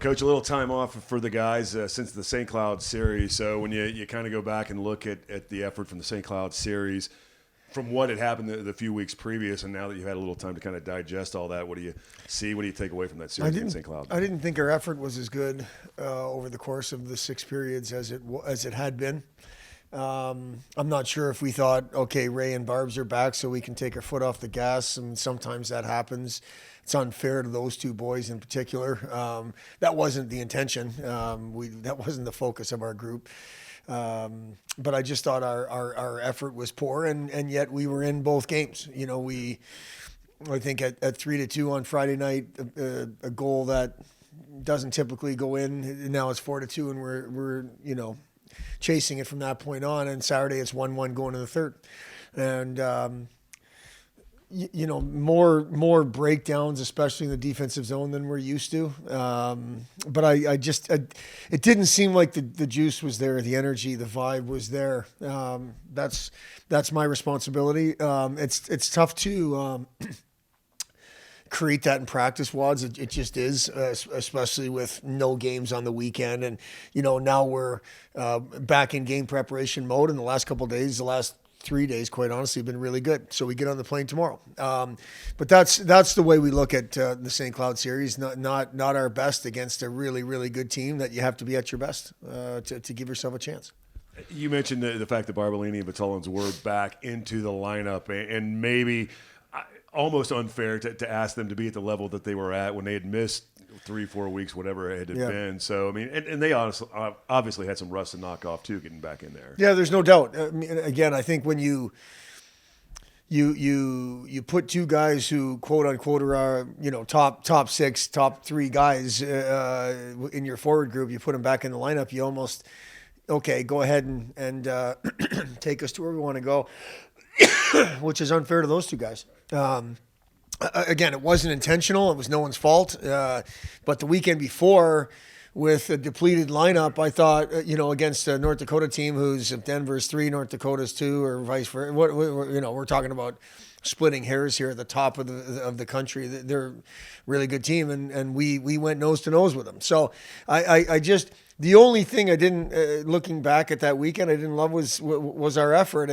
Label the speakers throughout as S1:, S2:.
S1: Coach, a little time off for the guys since the St. Cloud series. So when you kind of go back and look at the effort from the St. Cloud series, from what had happened the few weeks previous, and now that you've had a little time to kind of digest all that, what do you see? What do you take away from that series in St. Cloud?
S2: I didn't think our effort was as good over the course of the 6 periods as it had been. I'm not sure if we thought, okay, Ray and Barbs are back so we can take our foot off the gas, and sometimes that happens. It's unfair to those two boys in particular. That wasn't the intention. That wasn't the focus of our group. But I just thought our effort was poor, and yet we were in both games. You know, I think at 3-2 on Friday night, a goal that doesn't typically go in. Now it's 4-2, and we're chasing it from that point on. And Saturday it's 1-1 going to the third, and more breakdowns, especially in the defensive zone, than we're used to. But it didn't seem like the juice was there, the energy, the vibe was there. That's my responsibility. It's tough to create that in practice, Wads. It just is, especially with no games on the weekend. And, now we're back in game preparation mode. In the last couple of days, the last 3 days, quite honestly, have been really good. So we get on the plane tomorrow. But that's the way we look at the St. Cloud series. Not our best against a really, really good team that you have to be at your best to give yourself a chance.
S1: You mentioned the fact that Barbolini and Vitulins were back into the lineup, and maybe almost unfair to ask them to be at the level that they were at when they had missed 3-4 weeks, whatever it had been. So, I mean, and they obviously had some rust to knock off, too, getting back in there.
S2: Yeah, there's no doubt. I mean, again, I think when you put two guys who, quote unquote, are top 6, top 3 guys in your forward group, you put them back in the lineup, you almost, okay, go ahead and take us to where we want to go, which is unfair to those two guys. Again, it wasn't intentional. It was no one's fault. But the weekend before, with a depleted lineup, I thought, against a North Dakota team who's, if Denver's 3, North Dakota's 2, or vice versa. We're talking about splitting hairs here at the top of the country. They're a really good team, and we went nose to nose with them. So I just, the only thing I didn't, looking back at that weekend, I didn't love was our effort,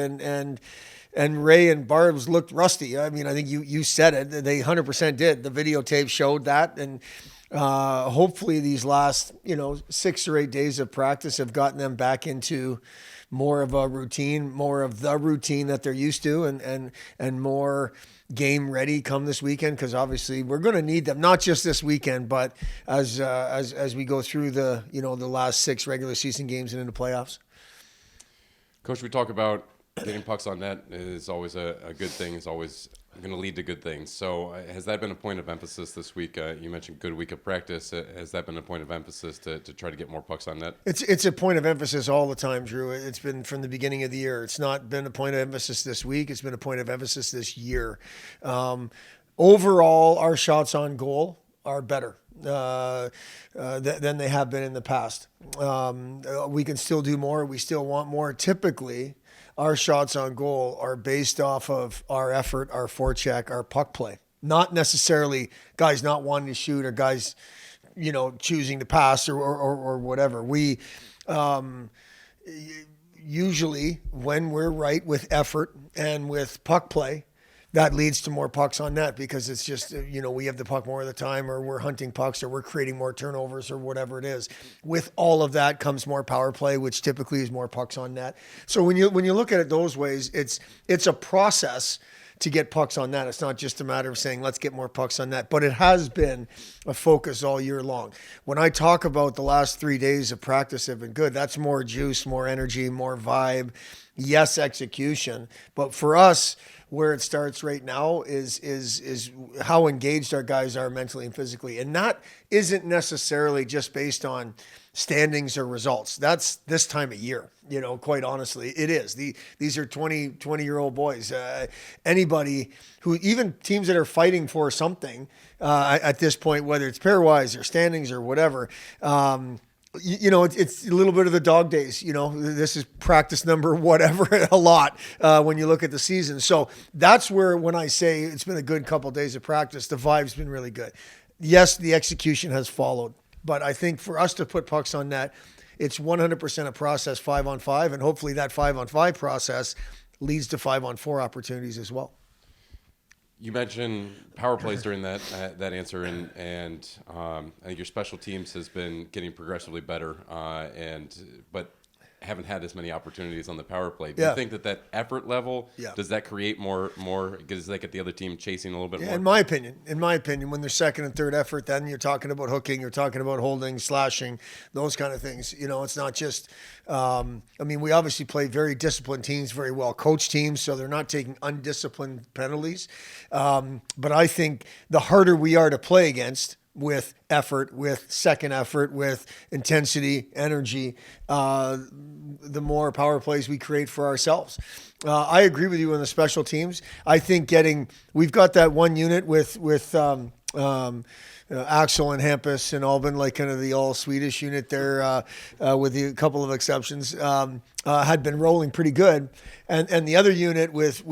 S2: and Ray and Barbs looked rusty. I mean, I think you said it. They 100% did. The videotape showed that. And hopefully these last, 6 or 8 days of practice have gotten them back into more of a routine, more of the routine that they're used to, and more game ready come this weekend, because obviously we're going to need them, not just this weekend, but as we go through the last 6 regular season games and into playoffs.
S3: Coach, we talk about getting pucks on net is always a good thing. It's always going to lead to good things. So has that been a point of emphasis this week? You mentioned good week of practice. Has that been a point of emphasis to try to get more pucks on net? It's
S2: a point of emphasis all the time, Drew. It's been from the beginning of the year. It's not been a point of emphasis this week. It's been a point of emphasis this year. Overall, our shots on goal are better than they have been in the past. We can still do more. We still want more. Typically, our shots on goal are based off of our effort, our forecheck, our puck play. Not necessarily guys not wanting to shoot or guys, choosing to pass or whatever. We usually, when we're right with effort and with puck play, that leads to more pucks on net, because it's just, we have the puck more of the time, or we're hunting pucks, or we're creating more turnovers, or whatever it is. With all of that comes more power play, which typically is more pucks on net. So when you look at it those ways, it's a process to get pucks on net. It's not just a matter of saying, let's get more pucks on net, but it has been a focus all year long. When I talk about the last 3 days of practice have been good, that's more juice, more energy, more vibe. Yes, execution. But for us, where it starts right now is how engaged our guys are mentally and physically. And that isn't necessarily just based on standings or results. That's this time of year, quite honestly. It is. These are 20-year-old boys. Anybody who, even teams that are fighting for something at this point, whether it's pairwise or standings or whatever, it's a little bit of the dog days. This is practice number whatever, a lot when you look at the season. So that's where, when I say it's been a good couple of days of practice, the vibe's been really good. Yes, the execution has followed. But I think for us to put pucks on net, it's 100% a process 5-on-5, and hopefully that 5-on-5 process leads to 5-on-4 opportunities as well.
S3: You mentioned power plays during that answer, and I think your special teams has been getting progressively better, but haven't had as many opportunities on the power play. Do you think that effort level, does that create more, does that get the other team chasing a little bit more?
S2: In my opinion, when there's second and third effort, then you're talking about hooking, you're talking about holding, slashing, those kind of things. It's not just, we obviously play very disciplined teams, very well coached teams, so they're not taking undisciplined penalties. But I think the harder we are to play against, with effort, with second effort, with intensity, energy, the more power plays we create for ourselves. I agree with you on the special teams. I think we've got that one unit with Axel and Hampus and Albin, like kind of the all Swedish unit there, with a couple of exceptions, had been rolling pretty good. And the other unit with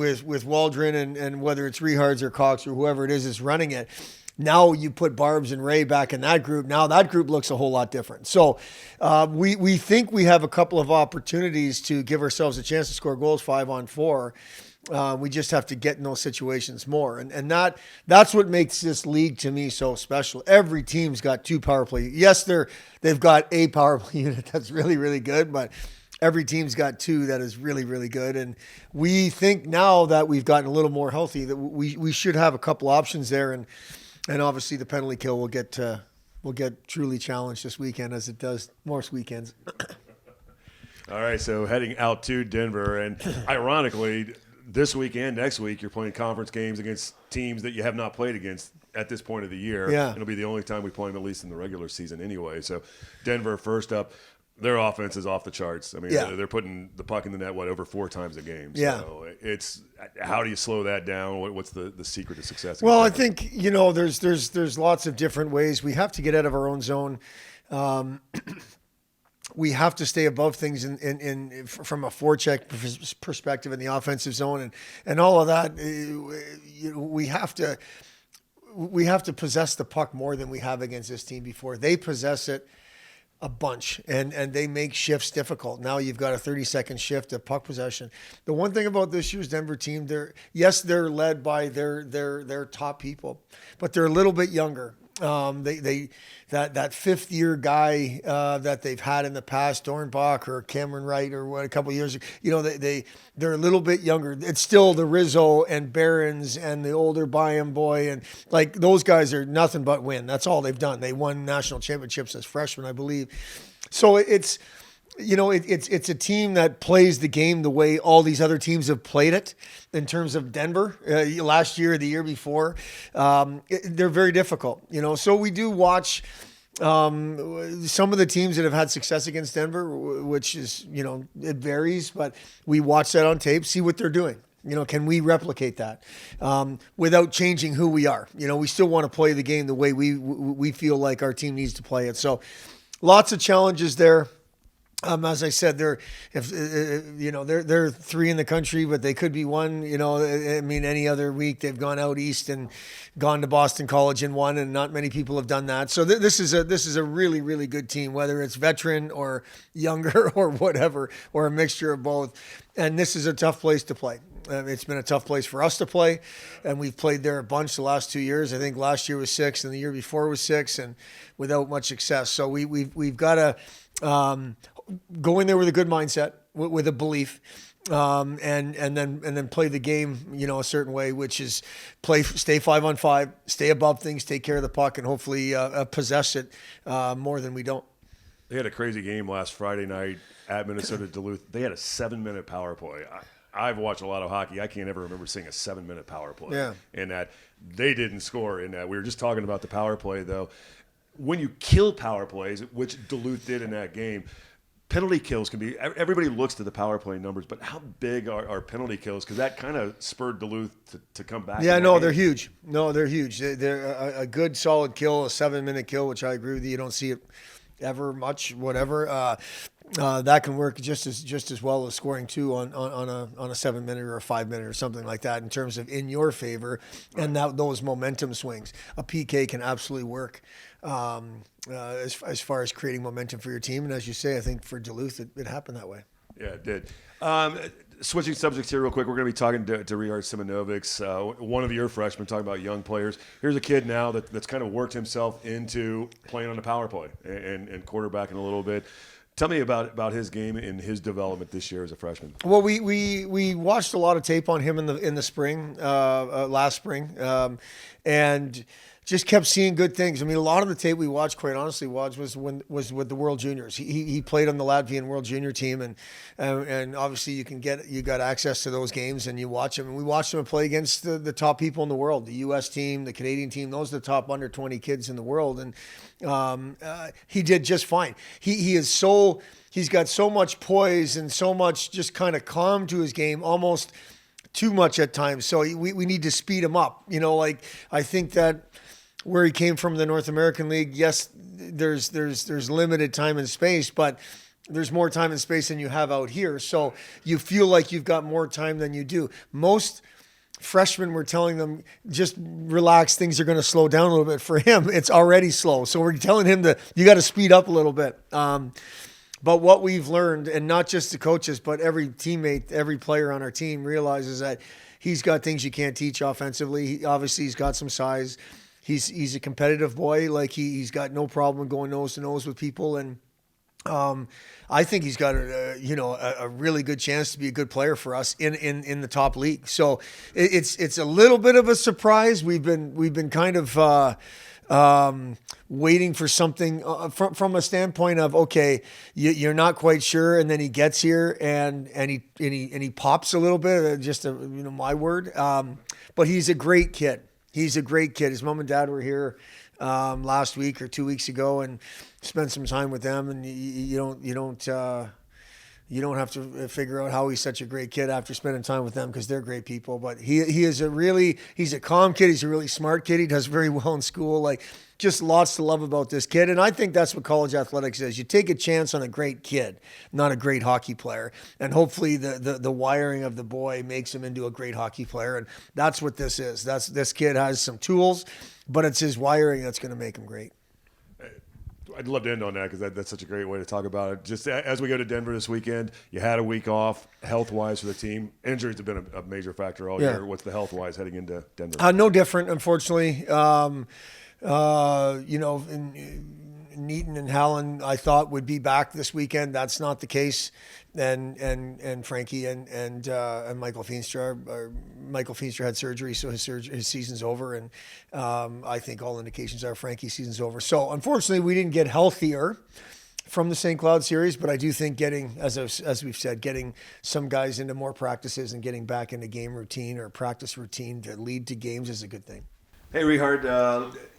S2: Waldron and whether it's Rihards or Cox or whoever it is running it, now you put Barbs and Ray back in that group. Now that group looks a whole lot different. So we think we have a couple of opportunities to give ourselves a chance to score goals 5-on-4. We just have to get in those situations more. And that's what makes this league to me so special. Every team's got 2 power play. Yes, they've got a power play unit that's really, really good, but every team's got 2 that is really, really good. And we think now that we've gotten a little more healthy that we should have a couple options there. And obviously the penalty kill will get truly challenged this weekend, as it does most weekends.
S1: All right, so heading out to Denver, and ironically, this week and next week you're playing conference games against teams that you have not played against at this point of the year.
S2: Yeah.
S1: It'll be the only time we play them, at least in the regular season anyway. So Denver first up. Their offense is off the charts. I mean, they're putting the puck in the net, over 4 times a game. So it's how do you slow that down? What's the secret to success?
S2: Well, I think, there's lots of different ways. We have to get out of our own zone. We have to stay above things from a forecheck perspective in the offensive zone and all of that. We have to possess the puck more than we have against this team before. They possess it a bunch, and they make shifts difficult. Now you've got a 30-second shift of puck possession. The one thing about this year's Denver team, they're led by their top people, but they're a little bit younger. That fifth year guy that they've had in the past, Dornbach or Cameron Wright or a couple of years ago, they're a little bit younger. It's still the Rizzo and Barons and the older Byam boy, and like those guys are nothing but win. That's all they've done. They won national championships as freshmen, I believe. So it's a team that plays the game the way all these other teams have played it in terms of Denver last year, the year before. They're very difficult, So we do watch some of the teams that have had success against Denver, which is, it varies, but we watch that on tape, see what they're doing. Can we replicate that without changing who we are? We still want to play the game the way we feel like our team needs to play it. So lots of challenges there. As I said, they're 3 in the country, but they could be 1. Any other week they've gone out east and gone to Boston College and won, and not many people have done that. So this is a really, really good team, whether it's veteran or younger or whatever, or a mixture of both. And this is a tough place to play. It's been a tough place for us to play, and we've played there a bunch the last 2 years. I think last year was 6, and the year before was 6, and without much success. So we've got to go in there with a good mindset, with a belief, and then play the game, a certain way, which is stay 5-on-5, stay above things, take care of the puck, and hopefully possess it more than we don't.
S1: They had a crazy game last Friday night at Minnesota Duluth. They had a 7-minute power play. I've watched a lot of hockey. I can't ever remember seeing a 7-minute power play.
S2: Yeah.
S1: In that they didn't score in that. We were just talking about the power play, though. When you kill power plays, which Duluth did in that game, penalty kills can be – everybody looks to the power play numbers, but how big are penalty kills? Because that kind of spurred Duluth to come back.
S2: Yeah, no, they're huge. They're huge. They're a good, solid kill, a 7-minute kill, which I agree with you. You don't see it ever much, whatever. that can work just as well as scoring 2 on a 7-minute or a 5-minute or something like that in terms of in your favor, and those momentum swings. A PK can absolutely work as far as creating momentum for your team. And as you say, I think for Duluth it happened that way.
S1: Yeah, it did. Switching subjects here real quick, we're going to be talking to Rihards Simanovičs, one of your freshmen, talking about young players. Here's a kid now that's kind of worked himself into playing on the power play and quarterbacking a little bit. Tell me about his game and his development this year as a freshman.
S2: Well, we watched a lot of tape on him in the spring, last spring, and just kept seeing good things. I mean, a lot of the tape we watched, quite honestly, was with the World Juniors. He played on the Latvian World Junior team, and obviously you got access to those games and you watch them. And we watched him play against the top people in the world, the U.S. team, the Canadian team. Those are the top under 20 kids in the world, and he did just fine. He's got so much poise and so much just kind of calm to his game, almost too much at times. So we need to speed him up. Like I think that where he came from, the North American League, yes, there's limited time and space, but there's more time and space than you have out here. So you feel like you've got more time than you do. Most freshmen, we're telling them, just relax, things are going to slow down a little bit. For him, it's already slow. So we're telling him you got to speed up a little bit. But what we've learned, and not just the coaches, but every teammate, every player on our team realizes that he's got things you can't teach offensively. Obviously, he's got some size. He's a competitive boy. Like he's got no problem going nose to nose with people, and I think he's got a really good chance to be a good player for us in the top league. So it's a little bit of a surprise. We've been kind of waiting for something from a standpoint of, okay, you're not quite sure, and then he gets here and he pops a little bit. Just my word. But he's a great kid. He's a great kid. His mom and dad were here last week or 2 weeks ago and spent some time with them. And you don't have to figure out how he's such a great kid after spending time with them, because they're great people. But he's a calm kid. He's a really smart kid. He does very well in school. Like, just lots to love about this kid. And I think that's what college athletics is. You take a chance on a great kid, not a great hockey player. And hopefully the wiring of the boy makes him into a great hockey player. And that's what this is. This kid has some tools, but it's his wiring that's going to make him great.
S1: I'd love to end on that, because that's such a great way to talk about it. Just as we go to Denver this weekend, you had a week off health-wise for the team. Injuries have been a major factor all year. What's the health-wise heading into Denver?
S2: No different, unfortunately. Neaton and Hallen, I thought, would be back this weekend. That's not the case. And Frankie and Michael Feenstra. Michael Feenstra had surgery, so his season's over. And I think all indications are Frankie's season's over. So unfortunately, we didn't get healthier from the St. Cloud series, but I do think getting, as we've said, getting some guys into more practices and getting back into game routine or practice routine to lead to games is a good thing.
S1: Hey, Richard,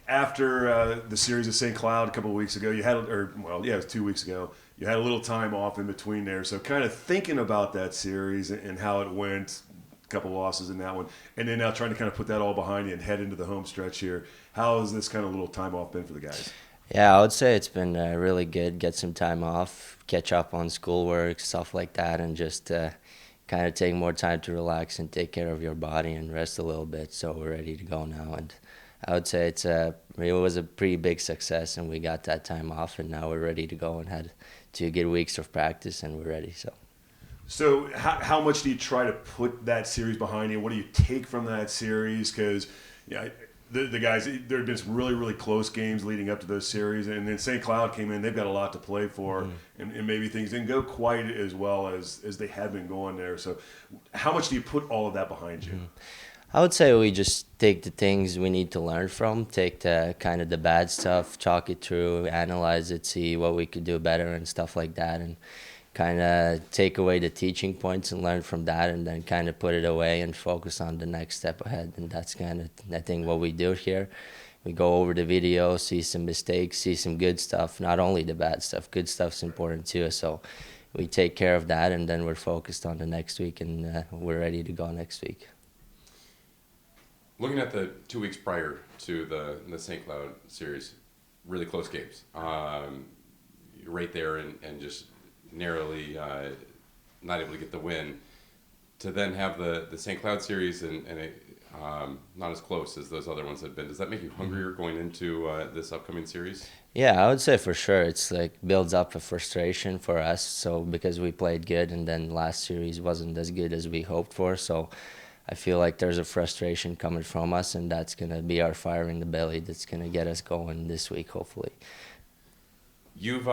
S1: after the series of St. Cloud a couple of weeks ago, it was 2 weeks ago, you had a little time off in between there. So kind of thinking about that series and how it went, a couple losses in that one, and then now trying to kind of put that all behind you and head into the home stretch here. How has this kind of little time off been for the guys?
S4: Yeah, I would say it's been really good. Get some time off, catch up on schoolwork, stuff like that, and just kind of take more time to relax and take care of your body and rest a little bit. So we're ready to go now. And I would say it was a pretty big success, and we got that time off, and now we're ready to go and had 2 good weeks of practice, and we're ready.
S1: So how much do you try to put that series behind you? What do you take from that series? Because the guys, there have been some really, really close games leading up to those series, and then St. Cloud came in. They've got a lot to play for, and maybe things didn't go quite as well as they had been going there. So how much do you put all of that behind you?
S4: I would say we just take the things we need to learn from, take the kind of the bad stuff, chalk it through, analyze it, see what we could do better and stuff like that, and kind of take away the teaching points and learn from that, and then kind of put it away and focus on the next step ahead. And that's kind of, I think, what we do here. We go over the video, see some mistakes, see some good stuff, not only the bad stuff. Good stuff's important too. So we take care of that, and then we're focused on the next week, and we're ready to go next week.
S3: Looking at the 2 weeks prior to the St. Cloud series, really close games. Right there, and just narrowly not able to get the win, to then have the St. Cloud series and it, not as close as those other ones have been. Does that make you hungrier going into this upcoming series?
S4: Yeah, I would say for sure it's like builds up a frustration for us. So because we played good and then last series wasn't as good as we hoped for, so I feel like there's a frustration coming from us, and that's gonna be our fire in the belly. That's gonna get us going this week, hopefully.
S3: You've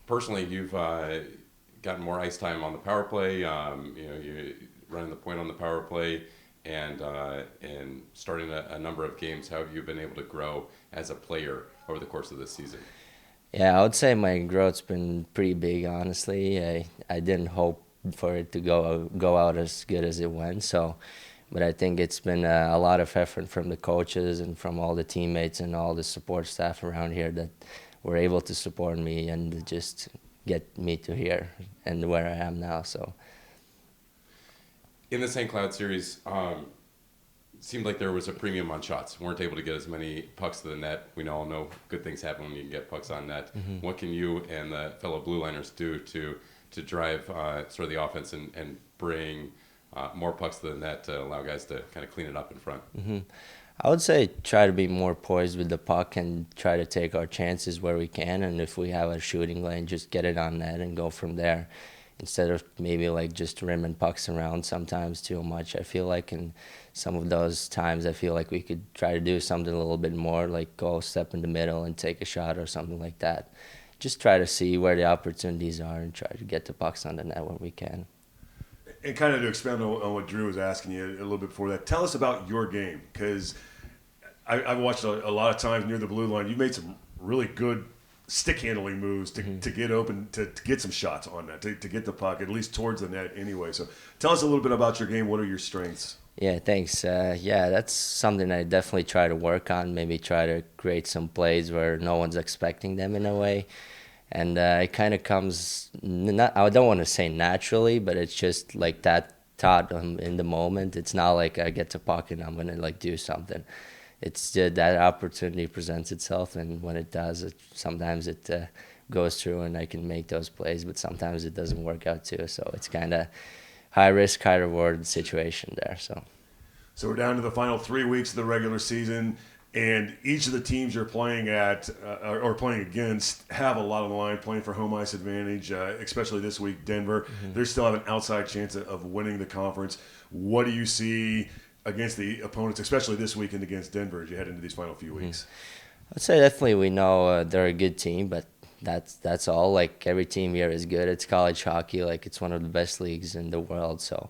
S3: personally you've gotten more ice time on the power play. You running the point on the power play and starting a number of games. How have you been able to grow as a player over the course of this season?
S4: Yeah, I would say my growth's been pretty big, honestly. I didn't hope for it to go out as good as it went, so, but I think it's been a lot of effort from the coaches and from all the teammates and all the support staff around here that were able to support me and just get me to here and where I am now. So
S3: in the St. Cloud series, seemed like there was a premium on shots. Weren't able to get as many pucks to the net. We all know good things happen when you can get pucks on net. Mm-hmm. What can you and the fellow Blue Liners do to drive sort of the offense and bring more pucks to the net to allow guys to kind of clean it up in front?
S4: Mm-hmm. I would say try to be more poised with the puck and try to take our chances where we can, and if we have a shooting lane, just get it on net and go from there, instead of maybe like just rimming pucks around sometimes too much. I feel like in some of those times I feel like we could try to do something a little bit more, like go step in the middle and take a shot or something like that. Just try to see where the opportunities are and try to get the pucks on the net when we can.
S1: And kind of to expand on what Drew was asking you a little bit before that, tell us about your game, because I've watched a lot of times near the blue line. You've made some really good stick handling moves to get open, to get some shots on that, to get the puck at least towards the net anyway. So tell us a little bit about your game. What are your strengths?
S4: Yeah, thanks. Yeah, that's something I definitely try to work on, maybe try to create some plays where no one's expecting them in a way. And it kind of comes, I don't want to say naturally, but it's just like that thought in the moment. It's not like I get to puck and I'm going to like do something. It's that opportunity presents itself, and when it does, sometimes it goes through and I can make those plays, but sometimes it doesn't work out too. So it's kind of high risk, high reward situation there. So
S1: we're down to the final 3 weeks of the regular season, and each of the teams you're playing at or playing against have a lot on the line, playing for home ice advantage, especially this week, Denver. Mm-hmm. They still have an outside chance of winning the conference. What do you see against the opponents, especially this weekend against Denver, as you head into these final few weeks?
S4: I'd say definitely we know they're a good team, but that's all. Like, every team here is good. It's college hockey. Like, it's one of the best leagues in the world. So,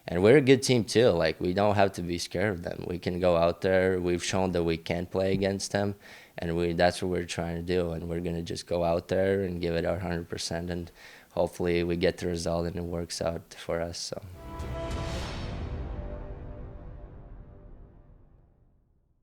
S4: and we're a good team too. Like, we don't have to be scared of them. We can go out there. We've shown that we can play against them, and that's what we're trying to do. And we're gonna just go out there and give it our 100%, and hopefully we get the result and it works out for us. So.